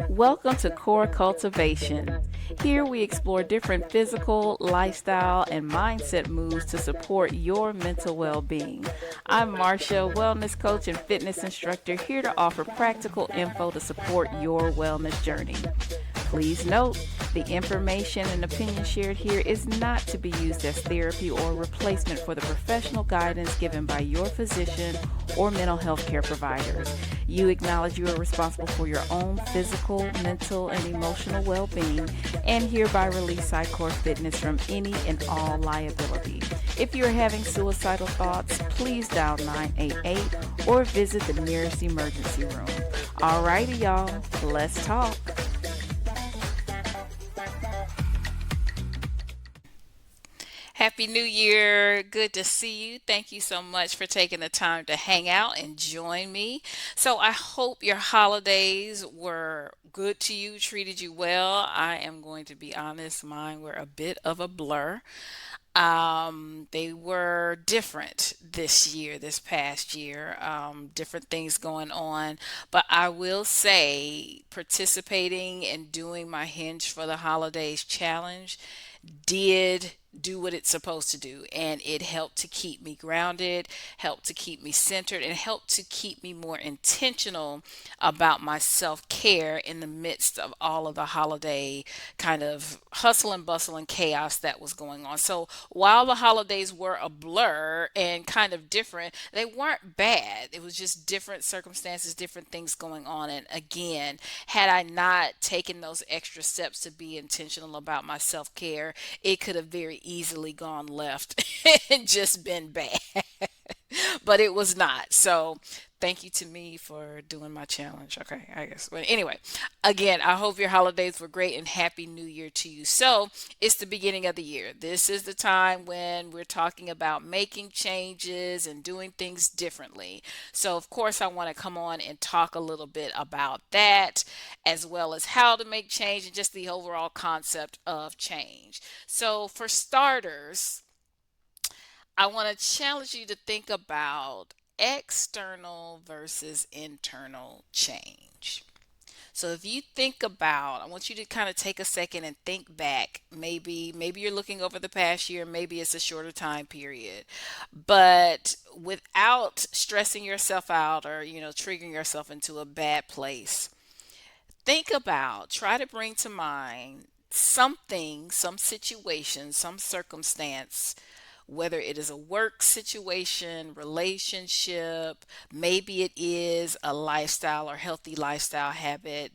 Welcome to CORE Cultivation. Here we explore different physical, lifestyle, and mindset moves to support your mental well being. I'm Marcia, wellness coach and fitness instructor, here to offer practical info to support your wellness journey. Please note, the information and opinion shared here is not to be used as therapy or replacement for the professional guidance given by your physician or mental health care providers. You acknowledge you are responsible for your own physical, mental, and emotional well-being, and hereby release Core Fitness from any and all liability. If you are having suicidal thoughts, please dial 988 or visit the nearest emergency room. Alrighty, y'all, let's talk. Happy New Year. Good to see you. Thank you so much for taking the time to hang out and join me. So, I hope your holidays were good to you, treated you well. I am going to be honest, mine were a bit of a blur. They were different this past year, different things going on. But I will say, participating and doing my Hinge for the Holidays challenge did do what it's supposed to do, and it helped to keep me grounded, helped to keep me centered, and helped to keep me more intentional about my self-care in the midst of all of the holiday kind of hustle and bustle and chaos that was going on. So while the holidays were a blur and kind of different, they weren't bad. It was just different circumstances, different things going on. And again, had I not taken those extra steps to be intentional about my self-care, it could have very easily gone left and just been bad. But it was not. So thank you to me for doing my challenge. Okay, I guess. But anyway, again, I hope your holidays were great and happy new year to you. So it's the beginning of the year. This is the time when we're talking about making changes and doing things differently. So of course I want to come on and talk a little bit about that, as well as how to make change and just the overall concept of change. So for starters, I want to challenge you to think about external versus internal change. So if you think about, I want you to kind of take a second and think back. Maybe you're looking over the past year, maybe it's a shorter time period. But without stressing yourself out or, triggering yourself into a bad place, think about, try to bring to mind something, some situation, some circumstance, whether it is a work situation, relationship, maybe it is a lifestyle or healthy lifestyle habit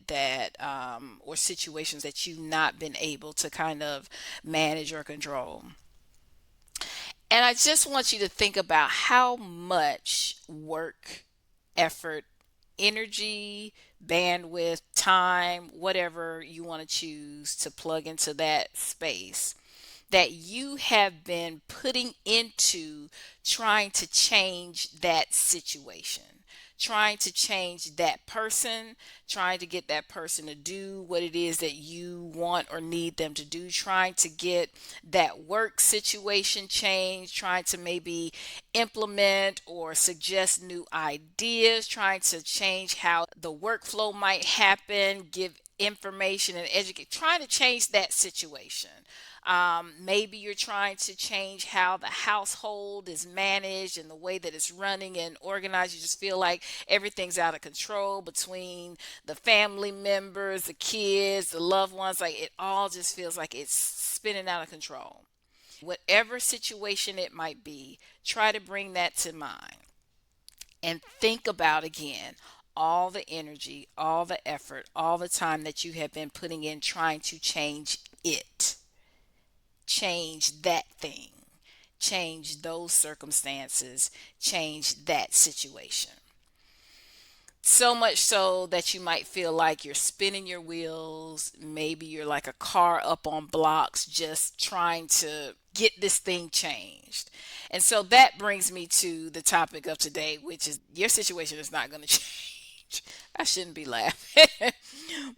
or situations that you've not been able to kind of manage or control. And I just want you to think about how much work, effort, energy, bandwidth, time, whatever you want to choose to plug into that space that you have been putting into trying to change that situation, trying to change that person, trying to get that person to do what it is that you want or need them to do, trying to get that work situation changed, trying to maybe implement or suggest new ideas, trying to change how the workflow might happen, give information and educate, trying to change that situation. Maybe you're trying to change how the household is managed and the way that it's running and organized. You just feel like everything's out of control between the family members, the kids, the loved ones. Like it all just feels like it's spinning out of control. Whatever situation it might be, try to bring that to mind and think about again all the energy, all the effort, all the time that you have been putting in trying to change it, change that thing, change those circumstances, change that situation. So much so that you might feel like you're spinning your wheels. Maybe you're like a car up on blocks just trying to get this thing changed. And so that brings me to the topic of today, which is your situation is not going to change. I shouldn't be laughing.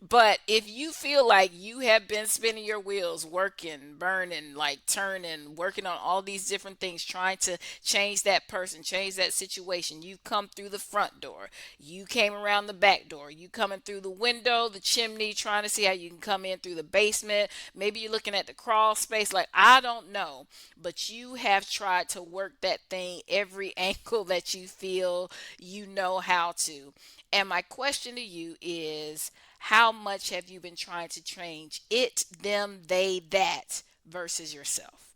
But if you feel like you have been spinning your wheels, working, burning, like turning, working on all these different things, trying to change that person, change that situation, you come through the front door, you came around the back door, you coming through the window, the chimney, trying to see how you can come in through the basement. Maybe you're looking at the crawl space, like I don't know, but you have tried to work that thing every angle that you feel you know how to. And my question to you is, how much have you been trying to change it, them, they, that versus yourself?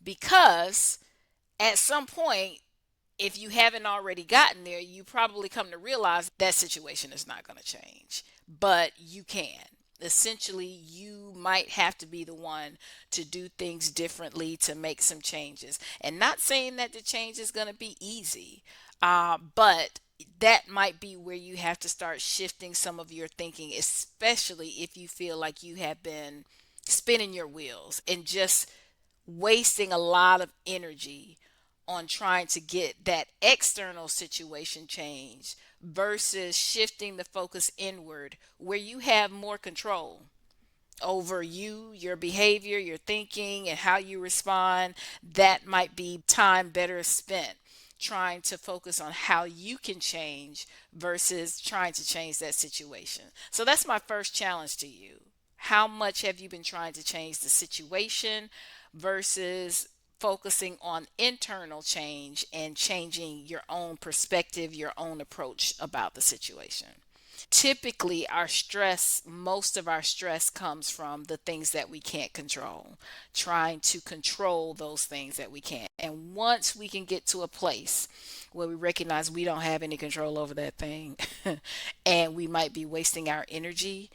Because at some point, if you haven't already gotten there, you probably come to realize that situation is not going to change, but you can. Essentially, you might have to be the one to do things differently to make some changes. And not saying that the change is going to be easy, but that might be where you have to start shifting some of your thinking, especially if you feel like you have been spinning your wheels and just wasting a lot of energy on trying to get that external situation changed versus shifting the focus inward where you have more control over you, your behavior, your thinking, and how you respond. That might be time better spent trying to focus on how you can change versus trying to change that situation. So that's my first challenge to you. How much have you been trying to change the situation versus focusing on internal change and changing your own perspective, your own approach about the situation? Typically our stress, most of our stress comes from the things that we can't control, trying to control those things that we can't. And once we can get to a place where we recognize we don't have any control over that thing and we might be wasting our energy,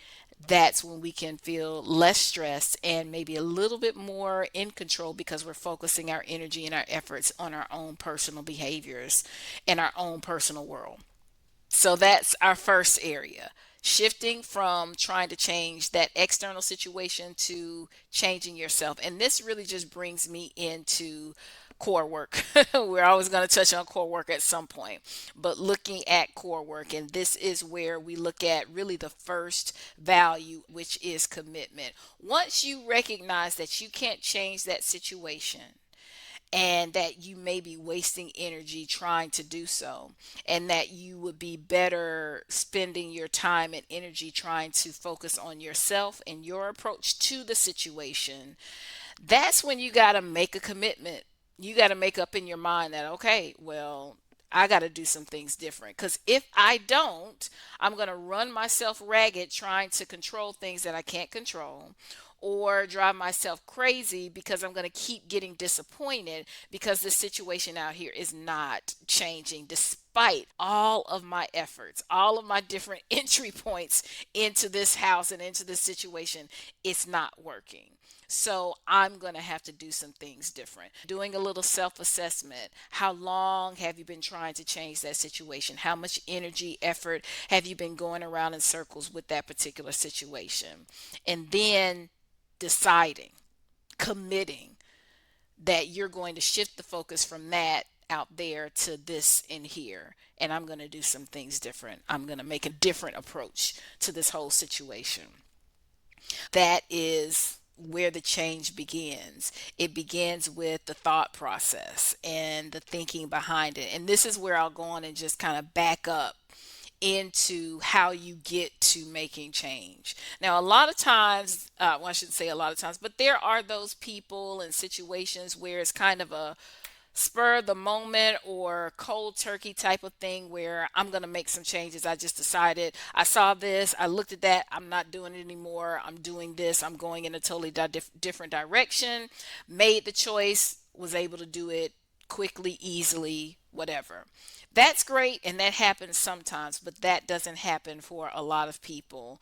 that's when we can feel less stressed and maybe a little bit more in control because we're focusing our energy and our efforts on our own personal behaviors and our own personal world. So that's our first area. Shifting from trying to change that external situation to changing yourself. And this really just brings me into core work. We're always going to touch on core work at some point, but looking at core work, and this is where we look at really the first value, which is commitment. Once you recognize that you can't change that situation, and that you may be wasting energy trying to do so, and that you would be better spending your time and energy trying to focus on yourself and your approach to the situation. That's when you got to make a commitment. You got to make up in your mind that, okay, well, I got to do some things different. Because if I don't, I'm going to run myself ragged trying to control things that I can't control, or drive myself crazy because I'm going to keep getting disappointed because the situation out here is not changing despite all of my efforts, all of my different entry points into this house and into this situation. It's not working. So I'm going to have to do some things different. Doing a little self assessment. How long have you been trying to change that situation? How much energy, effort have you been going around in circles with that particular situation? And then deciding, committing that you're going to shift the focus from that out there to this in here. And I'm going to do some things different. I'm going to make a different approach to this whole situation. That is where the change begins. It begins with the thought process and the thinking behind it. And this is where I'll go on and just kind of back up into how you get to making change. Now, a lot of times, well, I shouldn't say a lot of times, but there are those people and situations where it's kind of a spur of the moment or cold turkey type of thing where I'm going to make some changes. I just decided, I saw this, I looked at that, I'm not doing it anymore. I'm doing this, I'm going in a totally different direction. Made the choice, was able to do it quickly, easily, whatever. That's great, and that happens sometimes, but that doesn't happen for a lot of people.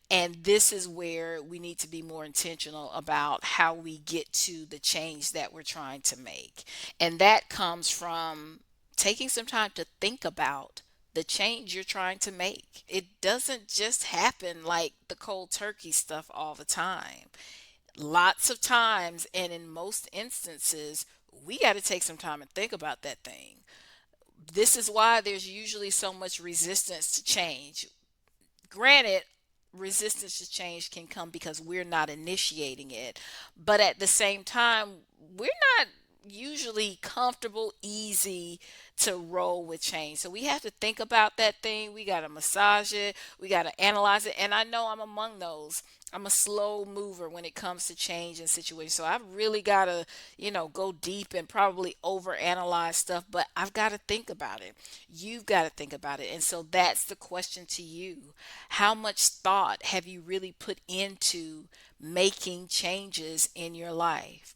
And this is where we need to be more intentional about how we get to the change that we're trying to make. And that comes from taking some time to think about the change you're trying to make. It doesn't just happen like the cold turkey stuff all the time. Lots of times, and in most instances, we got to take some time and think about that thing. This is why there's usually so much resistance to change. Granted, resistance to change can come because we're not initiating it, but at the same time, we're not usually comfortable, easy to roll with change. So we have to think about that thing. We got to massage it, we got to analyze it. And I know I'm among those. I'm a slow mover when it comes to change and situations. So I've really got to, go deep and probably overanalyze stuff, but I've got to think about it. You've got to think about it. And so that's the question to you. How much thought have you really put into making changes in your life?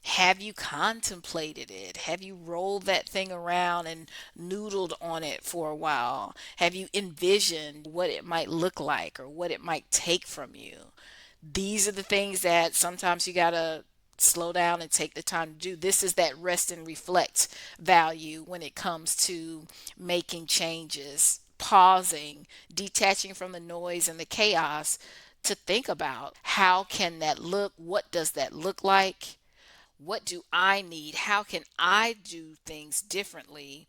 Have you contemplated it? Have you rolled that thing around and noodled on it for a while? Have you envisioned what it might look like or what it might take from you? These are the things that sometimes you got to slow down and take the time to do. This is that rest and reflect value when it comes to making changes, pausing, detaching from the noise and the chaos to think about how can that look? What does that look like? What do I need? How can I do things differently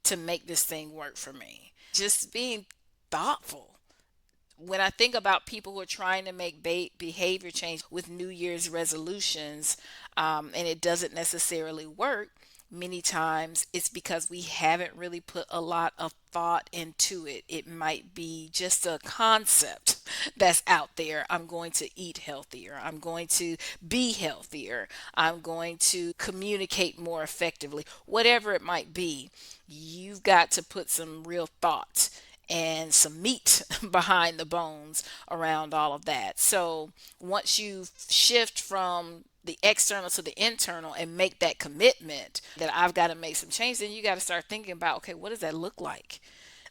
to make this thing work for me? Just being thoughtful. When I think about people who are trying to make behavior change with New Year's resolutions, and it doesn't necessarily work, many times it's because we haven't really put a lot of thought into it. It might be just a concept that's out there. I'm going to eat healthier. I'm going to be healthier. I'm going to communicate more effectively. Whatever it might be, you've got to put some real thought and some meat behind the bones around all of that. So once you shift from the external to the internal and make that commitment that I've got to make some change, then you got to start thinking about, okay, what does that look like?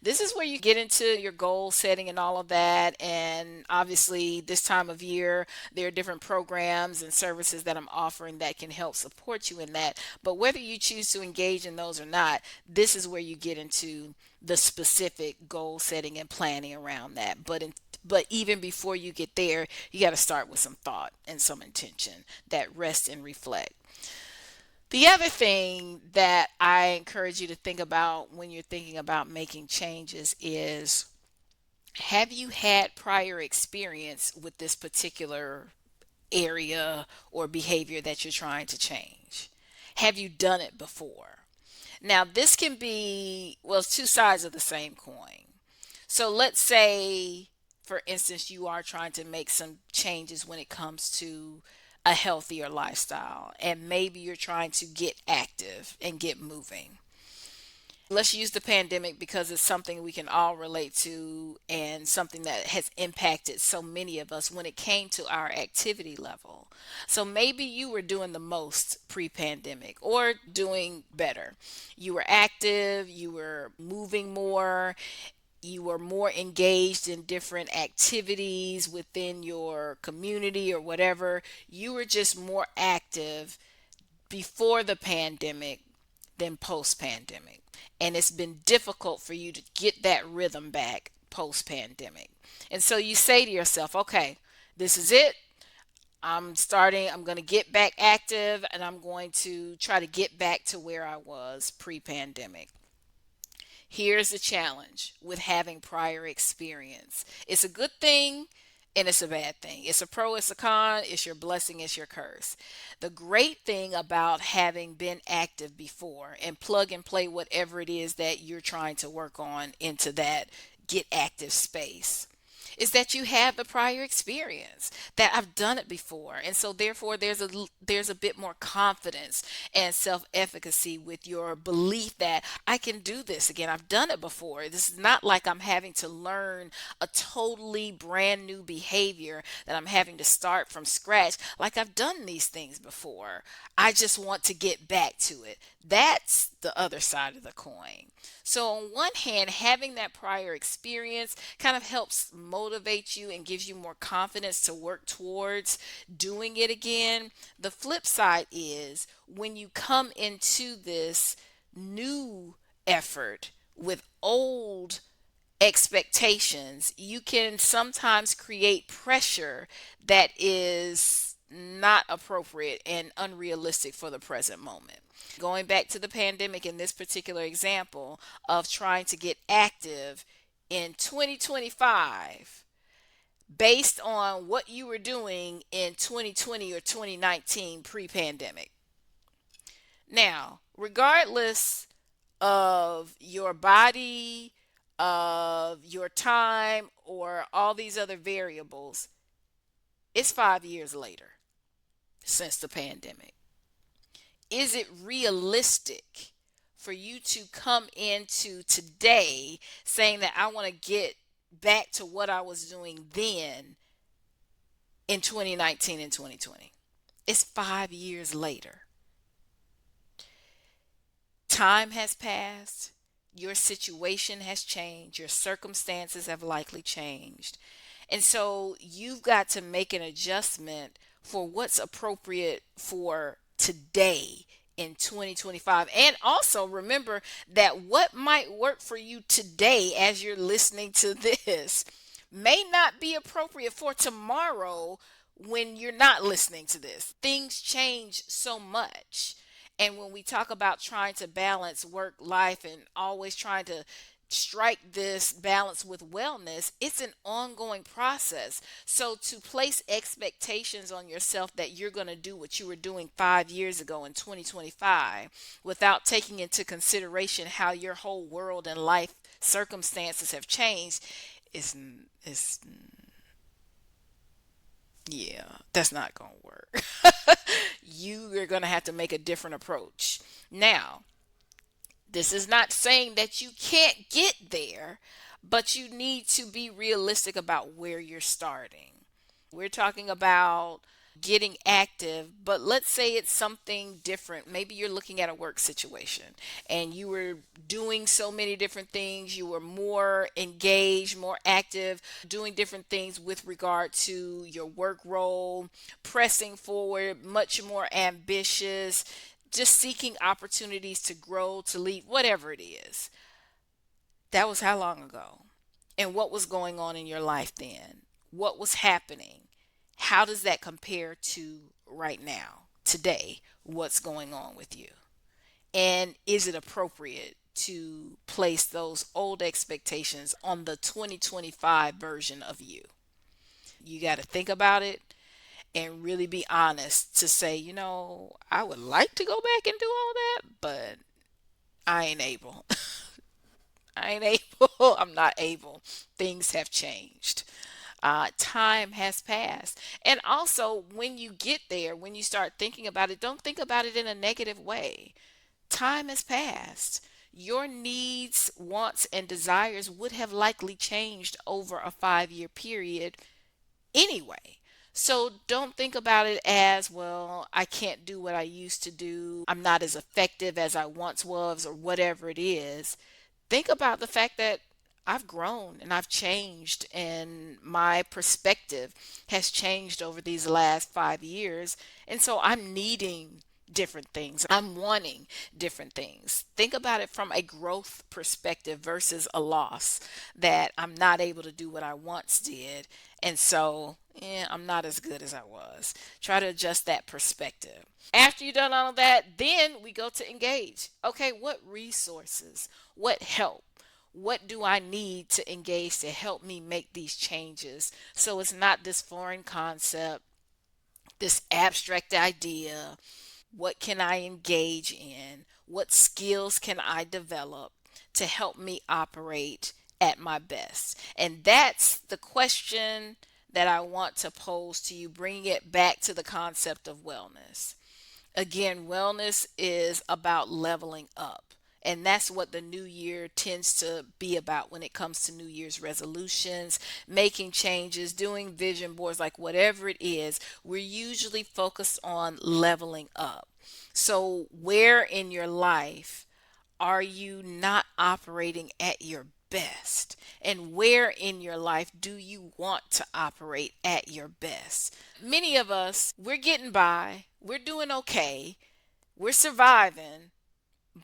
This is where you get into your goal setting and all of that. And obviously, this time of year, there are different programs and services that I'm offering that can help support you in that. But whether you choose to engage in those or not, this is where you get into the specific goal setting and planning around that. But even before you get there, you got to start with some thought and some intention, that rest and reflect. The other thing that I encourage you to think about when you're thinking about making changes is, have you had prior experience with this particular area or behavior that you're trying to change? Have you done it before? Now, this can be, well, it's two sides of the same coin. So let's say, for instance, you are trying to make some changes when it comes to a healthier lifestyle, and maybe you're trying to get active and get moving. Let's use the pandemic because it's something we can all relate to and something that has impacted so many of us when it came to our activity level. So maybe you were doing the most pre pandemic or doing better. You were active, you were moving more, you were more engaged in different activities within your community or whatever. You were just more active before the pandemic than post pandemic. And it's been difficult for you to get that rhythm back post pandemic. And so you say to yourself, okay, this is it. I'm going to get back active and I'm going to try to get back to where I was pre pandemic. Here's the challenge with having prior experience. It's a good thing and it's a bad thing. It's a pro, it's a con, it's your blessing, it's your curse. The great thing about having been active before and plug and play whatever it is that you're trying to work on into that get active space is that you have the prior experience that I've done it before, and so therefore there's a bit more confidence and self-efficacy with your belief that I can do this again. I've done it before. This is not like I'm having to learn a totally brand new behavior that I'm having to start from scratch. Like I've done these things before. I just want to get back to it. That's the other side of the coin. So, on one hand, having that prior experience kind of helps motivate you and gives you more confidence to work towards doing it again. The flip side is when you come into this new effort with old expectations, you can sometimes create pressure that is not appropriate and unrealistic for the present moment. Going back to the pandemic in this particular example of trying to get active, in 2025 based on what you were doing in 2020 or 2019 pre-pandemic. Now, regardless of your body, of your time, or all these other variables, it's 5 years later since the pandemic. Is it realistic for you to come into today saying that I want to get back to what I was doing then in 2019 and 2020? It's 5 years later. Time has passed. Your situation has changed. Your circumstances have likely changed. And so you've got to make an adjustment for what's appropriate for today in 2025. And also remember that what might work for you today as you're listening to this may not be appropriate for tomorrow when you're not listening to this. Things change so much. And when we talk about trying to balance work life and always trying to strike this balance with wellness, it's an ongoing process. So to place expectations on yourself that you're going to do what you were doing 5 years ago in 2025 without taking into consideration how your whole world and life circumstances have changed is yeah, that's not going to work. You are going to have to make a different approach. Now, this is not saying that you can't get there, but you need to be realistic about where you're starting. We're talking about getting active, but let's say it's something different. Maybe you're looking at a work situation and you were doing so many different things. You were more engaged, more active, doing different things with regard to your work role, pressing forward, much more ambitious, just seeking opportunities to grow, to lead, whatever it is. That was how long ago? And what was going on in your life then? What was happening? How does that compare to right now, today? What's going on with you? And is it appropriate to place those old expectations on the 2025 version of you? You got to think about it and really be honest to say, I would like to go back and do all that, but I ain't able. I ain't able. I'm not able. Things have changed. Time has passed. And also, when you get there, when you start thinking about it, don't think about it in a negative way. Time has passed. Your needs, wants, and desires would have likely changed over a 5 year period anyway. So don't think about it as, well, I can't do what I used to do. I'm not as effective as I once was, or whatever it is. Think about the fact that I've grown and I've changed, and my perspective has changed over these last 5 years. And so I'm needing different things. I'm wanting different things. Think about it from a growth perspective versus a loss, that I'm not able to do what I once did. And so, I'm not as good as I was. Try to adjust that perspective. After you've done all of that, then we go to engage. Okay, what resources, what help, what do I need to engage to help me make these changes? So it's not this foreign concept, this abstract idea. What can I engage in? What skills can I develop to help me operate at my best? And that's the question that I want to pose to you, bringing it back to the concept of wellness. Again, wellness is about leveling up. And that's what the new year tends to be about when it comes to New Year's resolutions, making changes, doing vision boards, like whatever it is. We're usually focused on leveling up. So, where in your life are you not operating at your best? And where in your life do you want to operate at your best? Many of us, we're getting by, we're doing okay, we're surviving,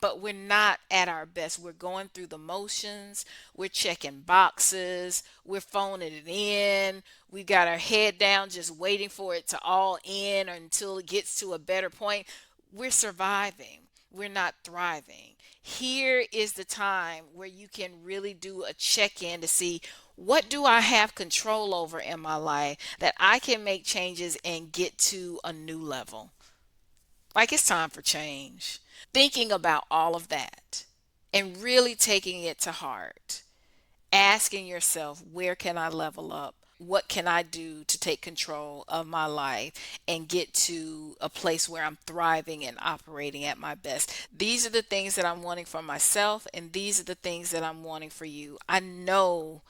but we're not at our best. We're going through the motions, we're checking boxes, we're phoning it in, we got our head down just waiting for it to all end until it gets to a better point. We're surviving. we're not thriving. Here is the time where you can really do a check in to see what do I have control over in my life that I can make changes and get to a new level. Like it's time for change. Thinking about all of that and really taking it to heart, asking yourself, where can I level up? What can I do to take control of my life and get to a place where I'm thriving and operating at my best? These are the things that I'm wanting for myself, and these are the things that I'm wanting for you. I know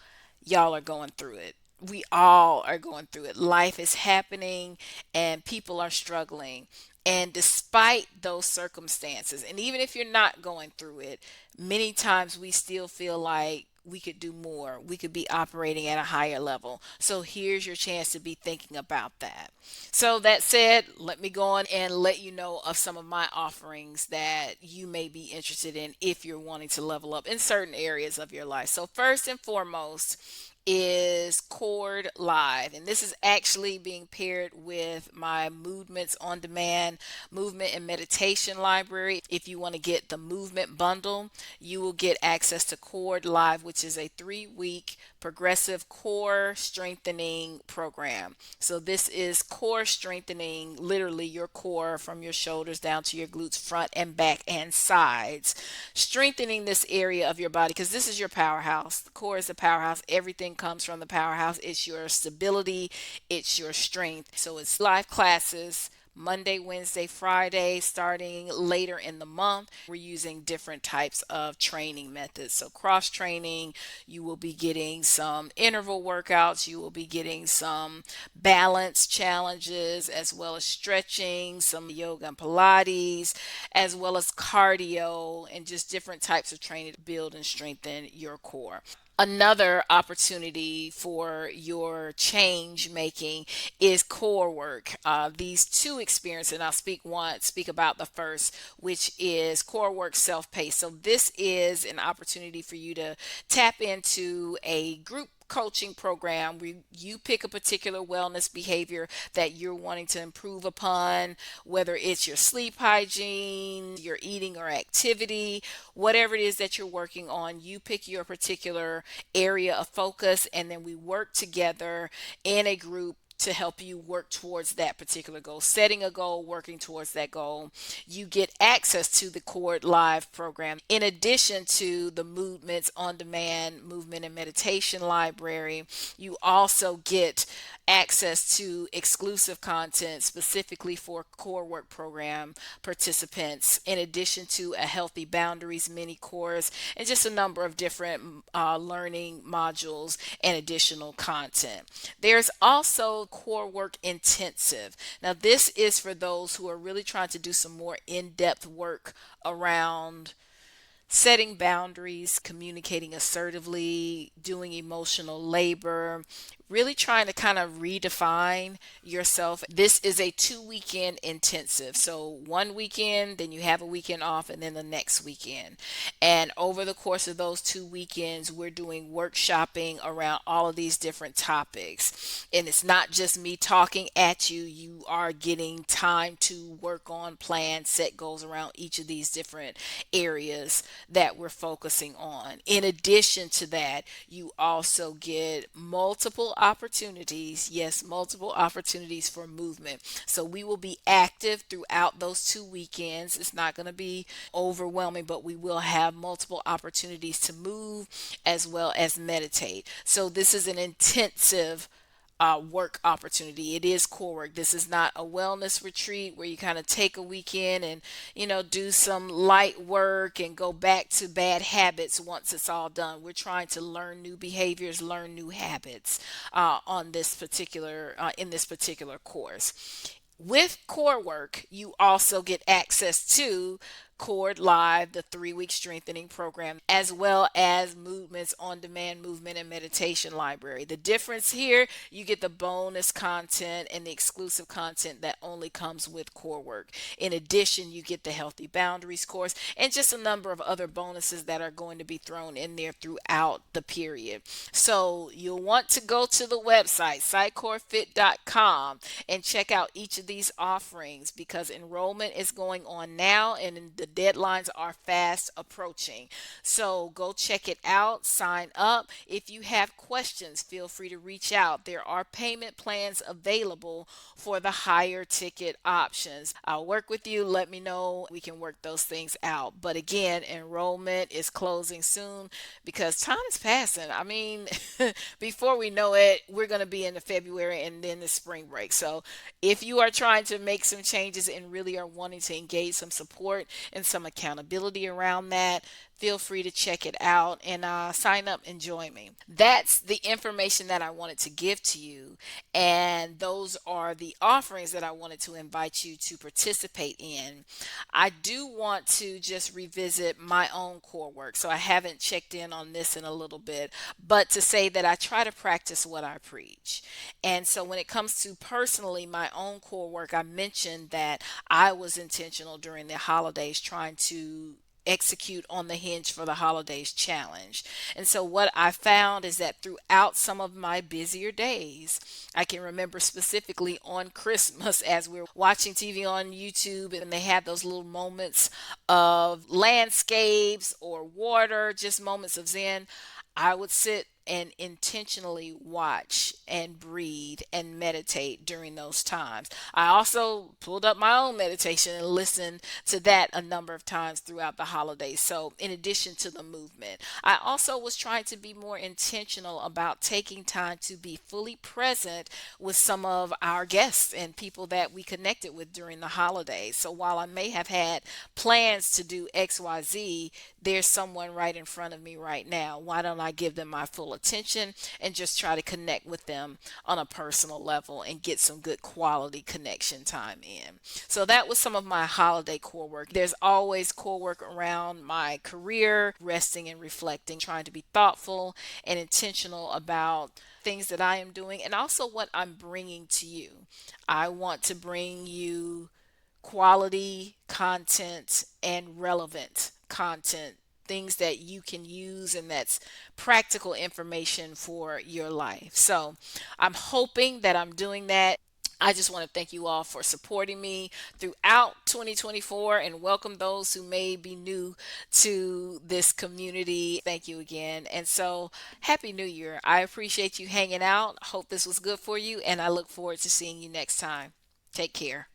y'all are going through it. We all are going through it. Life is happening and people are struggling. And despite those circumstances, and even if you're not going through it, many times we still feel like we could do more. We could be operating at a higher level. So here's your chance to be thinking about that. So that said, let me go on and let you know of some of my offerings that you may be interested in if you're wanting to level up in certain areas of your life. So first and foremost, is Chord Live. And this is actually being paired with my Movements on Demand movement and meditation library. If you want to get the movement bundle, you will get access to Chord Live, which is a 3 week progressive core strengthening program. So this is core strengthening, literally your core from your shoulders down to your glutes, front and back and sides, strengthening this area of your body because this is your powerhouse. The core is the powerhouse. Everything comes from the powerhouse. It's your stability, it's your strength. So it's live classes Monday, Wednesday, Friday, starting later in the month. We're using different types of training methods. So, cross training, you will be getting some interval workouts, you will be getting some balance challenges, as well as stretching, some yoga and Pilates, as well as cardio, and just different types of training to build and strengthen your core. Another opportunity for your change making is core work. These two experiences, and I'll speak about the first, which is core work self-paced. So this is an opportunity for you to tap into a group coaching program where you pick a particular wellness behavior that you're wanting to improve upon, whether it's your sleep hygiene, your eating or activity, whatever it is that you're working on. You pick your particular area of focus, and then we work together in a group to help you work towards that particular goal, setting a goal, working towards that goal. You get access to the Cord Live program in addition to the Movements on Demand movement and meditation library. You also get access to exclusive content specifically for core work program participants, in addition to a healthy boundaries mini course and just a number of different learning modules and additional content. There's also core work intensive. Now, this is for those who are really trying to do some more in depth work around setting boundaries, communicating assertively, doing emotional labor, really trying to kind of redefine yourself. This is a 2 weekend intensive. So, one weekend, then you have a weekend off, and then the next weekend. And over the course of those 2 weekends, we're doing workshopping around all of these different topics. And it's not just me talking at you, you are getting time to work on plans, set goals around each of these different areas that we're focusing on. In addition to that, you also get multiple opportunities, yes, multiple opportunities for movement. So we will be active throughout those 2 weekends. It's not going to be overwhelming, but we will have multiple opportunities to move as well as meditate. So this is an intensive work opportunity. It is core work. This is not a wellness retreat where you kind of take a weekend and, do some light work and go back to bad habits once it's all done. We're trying to learn new behaviors, learn new habits on this particular in this particular course. With core work, you also get access to Cord Live, the 3 week strengthening program, as well as Movements on Demand movement and meditation library. The difference here, you get the bonus content and the exclusive content that only comes with core work. In addition, you get the Healthy Boundaries course and just a number of other bonuses that are going to be thrown in there throughout the period. So you'll want to go to the website, sitecorefit.com, and check out each of these offerings because enrollment is going on now, and The deadlines are fast approaching. So go check it out, sign up. If you have questions, feel free to reach out. There are payment plans available for the higher ticket options. I'll work with you. Let me know. We can work those things out. But again, enrollment is closing soon because time is passing. I mean, before we know it, we're going to be into February and then the spring break. So if you are trying to make some changes and really are wanting to engage some support and some accountability around that, feel free to check it out and sign up and join me. That's the information that I wanted to give to you. And those are the offerings that I wanted to invite you to participate in. I do want to just revisit my own core work. So I haven't checked in on this in a little bit, but to say that I try to practice what I preach. And so when it comes to personally my own core work, I mentioned that I was intentional during the holidays trying to execute on the Hinge for the Holidays challenge. And so what I found is that throughout some of my busier days, I can remember specifically on Christmas as we are watching TV on YouTube and they had those little moments of landscapes or water, just moments of zen. I would sit and intentionally watch and breathe and meditate during those times. I also pulled up my own meditation and listened to that a number of times throughout the holidays. So, in addition to the movement, I also was trying to be more intentional about taking time to be fully present with some of our guests and people that we connected with during the holidays. So, while I may have had plans to do XYZ, there's someone right in front of me right now. Why don't I give them my full attention and just try to connect with them on a personal level and get some good quality connection time in? So that was some of my holiday core work. There's always core work around my career, resting and reflecting, trying to be thoughtful and intentional about things that I am doing and also what I'm bringing to you. I want to bring you quality content and relevant content, things that you can use and that's practical information for your life. So I'm hoping that I'm doing that. I just want to thank you all for supporting me throughout 2024 and welcome those who may be new to this community. Thank you again. And so, Happy New Year. I appreciate you hanging out. Hope this was good for you, and I look forward to seeing you next time. Take care.